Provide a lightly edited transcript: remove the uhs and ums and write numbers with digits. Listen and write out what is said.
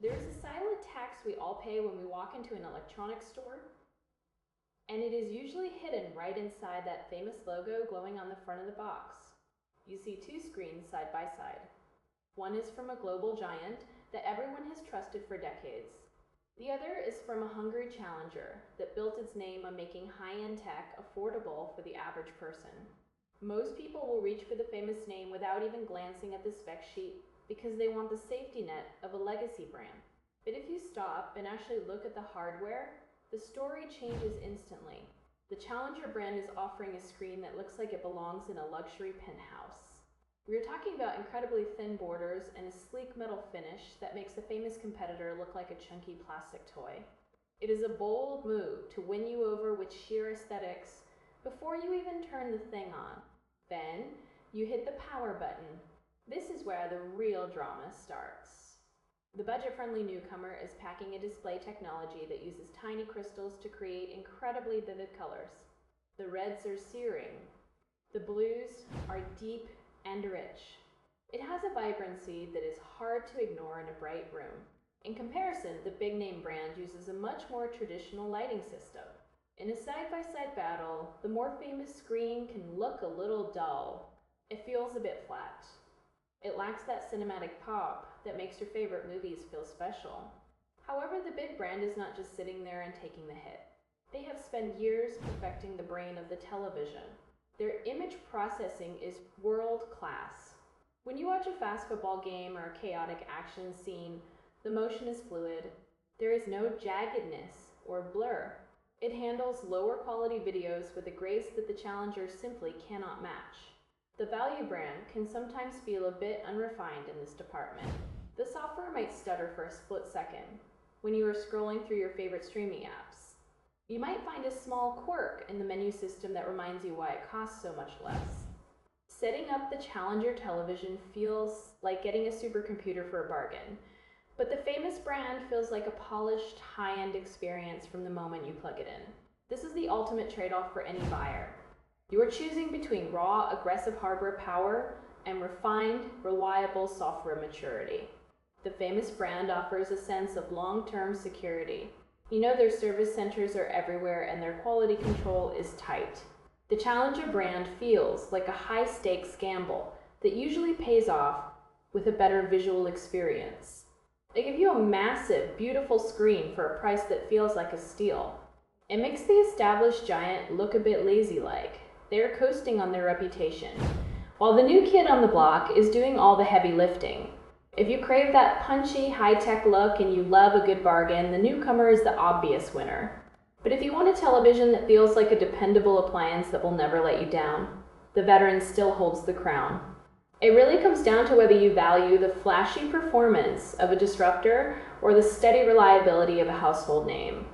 There's a silent tax we all pay when we walk into an electronics store, and it is usually hidden right inside that famous logo glowing on the front of the box. You see two screens side by side. One is from a global giant that everyone has trusted for decades. The other is from a hungry challenger that built its name on making high-end tech affordable for the average person. Most people will reach for the famous name without even glancing at the spec sheet because they want the safety net of a legacy brand. But if you stop and actually look at the hardware, the story changes instantly. The Challenger brand is offering a screen that looks like it belongs in a luxury penthouse. We are talking about incredibly thin borders and a sleek metal finish that makes the famous competitor look like a chunky plastic toy. It is a bold move to win you over with sheer aesthetics before you even turn the thing on. Then, you hit the power button. This is where the real drama starts. The budget-friendly newcomer is packing a display technology that uses tiny crystals to create incredibly vivid colors. The reds are searing. The blues are deep and rich. It has a vibrancy that is hard to ignore in a bright room. In comparison, the big-name brand uses a much more traditional lighting system. In a side-by-side battle, the more famous screen can look a little dull. It feels a bit flat. It lacks that cinematic pop that makes your favorite movies feel special. However, the big brand is not just sitting there and taking the hit. They have spent years perfecting the brain of the television. Their image processing is world-class. When you watch a fast football game or a chaotic action scene, the motion is fluid. There is no jaggedness or blur. It handles lower quality videos with a grace that the Challenger simply cannot match. The value brand can sometimes feel a bit unrefined in this department. The software might stutter for a split second when you are scrolling through your favorite streaming apps. You might find a small quirk in the menu system that reminds you why it costs so much less. Setting up the Challenger television feels like getting a supercomputer for a bargain, but the famous brand feels like a polished, high-end experience from the moment you plug it in. This is the ultimate trade-off for any buyer. You are choosing between raw, aggressive hardware power and refined, reliable software maturity. The famous brand offers a sense of long-term security. You know their service centers are everywhere and their quality control is tight. The Challenger brand feels like a high-stakes gamble that usually pays off with a better visual experience. They give you a massive, beautiful screen for a price that feels like a steal. It makes the established giant look a bit lazy-like. They are coasting on their reputation, while the new kid on the block is doing all the heavy lifting. If you crave that punchy, high-tech look and you love a good bargain, the newcomer is the obvious winner. But if you want a television that feels like a dependable appliance that will never let you down, the veteran still holds the crown. It really comes down to whether you value the flashy performance of a disruptor or the steady reliability of a household name.